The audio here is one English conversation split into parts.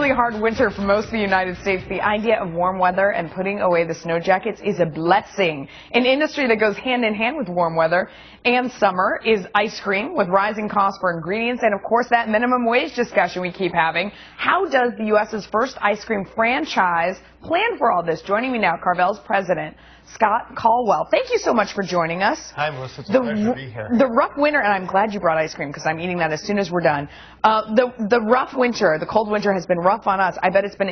really hard winter for most of the United States, the idea of warm weather and putting away the snow jackets is a blessing. An industry that goes hand in hand with warm weather and summer is ice cream, with rising costs for ingredients and, of course, that minimum wage discussion we keep having. How does the U.S.'s first ice cream franchise plan for all this? Joining me now, Carvel's president, Scott Carvel. Thank you so much for joining us. Hi, Melissa. It's a pleasure to be here. The rough winter, and I'm glad you brought ice cream because I'm eating that as soon as we're done. The rough winter, the cold winter has been rough on us. I bet it's been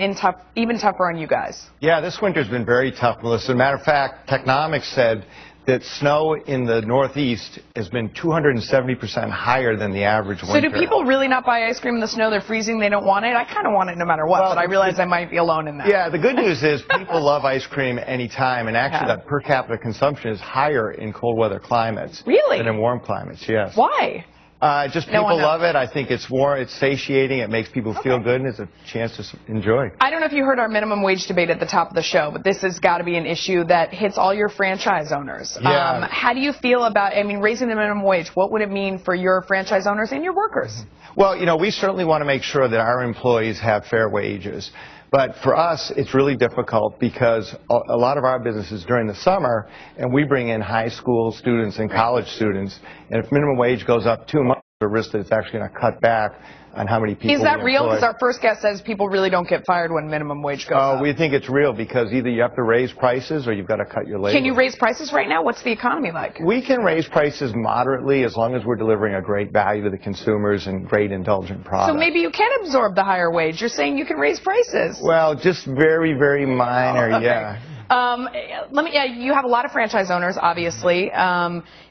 even tougher on you guys. Yeah, this winter's been very tough, Melissa. As a matter of fact, Technomics said that snow in the Northeast has been 270% higher than the average winter. So do people really not buy ice cream in the snow? They're freezing, they don't want it? I kind of want it no matter what, but I realize I might be alone in that. Yeah, the good news is people love ice cream anytime, and actually that per capita consumption is higher in cold weather climates than in warm climates, yes. Why? Just people love it. I think it's warm, it's satiating, it makes people feel good, and it's a chance to enjoy. I don't know if you heard our minimum wage debate at the top of the show, but this has got to be an issue that hits all your franchise owners. Yeah. How do you feel about, raising the minimum wage? What would it mean for your franchise owners and your workers? Well, we certainly want to make sure that our employees have fair wages. But for us, it's really difficult because a lot of our business is during the summer, and we bring in high school students and college students. And if minimum wage goes up too much, the risk that it's actually going to cut back on how many people. Is that real? Because our first guest says people really don't get fired when minimum wage goes up. We think it's real because either you have to raise prices or you've got to cut your labor. Can you raise prices right now? What's the economy like? We can raise prices moderately as long as we're delivering a great value to the consumers and great indulgent products. So maybe you can absorb the higher wage. You're saying you can raise prices. Well, just very, very minor, okay. Yeah. You have a lot of franchise owners, obviously.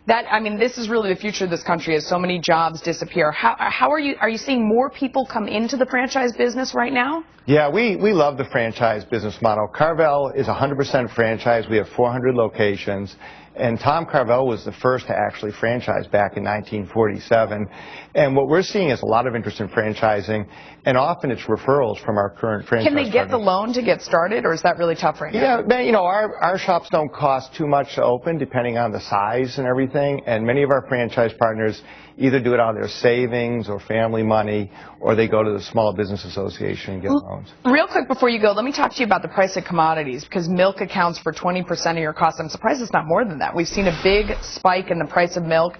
This is really the future of this country as so many jobs disappear. How are you seeing more people come into the franchise business right now? Yeah, we love the franchise business model. Carvel is 100% franchise. We have 400 locations. And Tom Carvel was the first to actually franchise back in 1947. And what we're seeing is a lot of interest in franchising, and often it's referrals from our current franchise Can they get partners. the loan to get started, or is that really tough right now? Yeah, our shops don't cost too much to open, depending on the size and everything. And many of our franchise partners either do it out of their savings or family money, or they go to the Small Business Association and get loans. Real quick before you go, let me talk to you about the price of commodities, because milk accounts for 20% of your costs. I'm surprised it's not more than that. We've seen a big spike in the price of milk.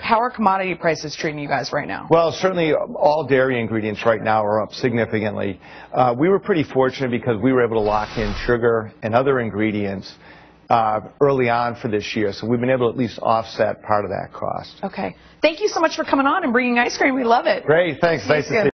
How are commodity prices treating you guys right now? Well, certainly all dairy ingredients right now are up significantly. We were pretty fortunate because we were able to lock in sugar and other ingredients early on for this year, so we've been able to at least offset part of that cost. Okay. Thank you so much for coming on and bringing ice cream. We love it. Great. Thanks. Nice to see you.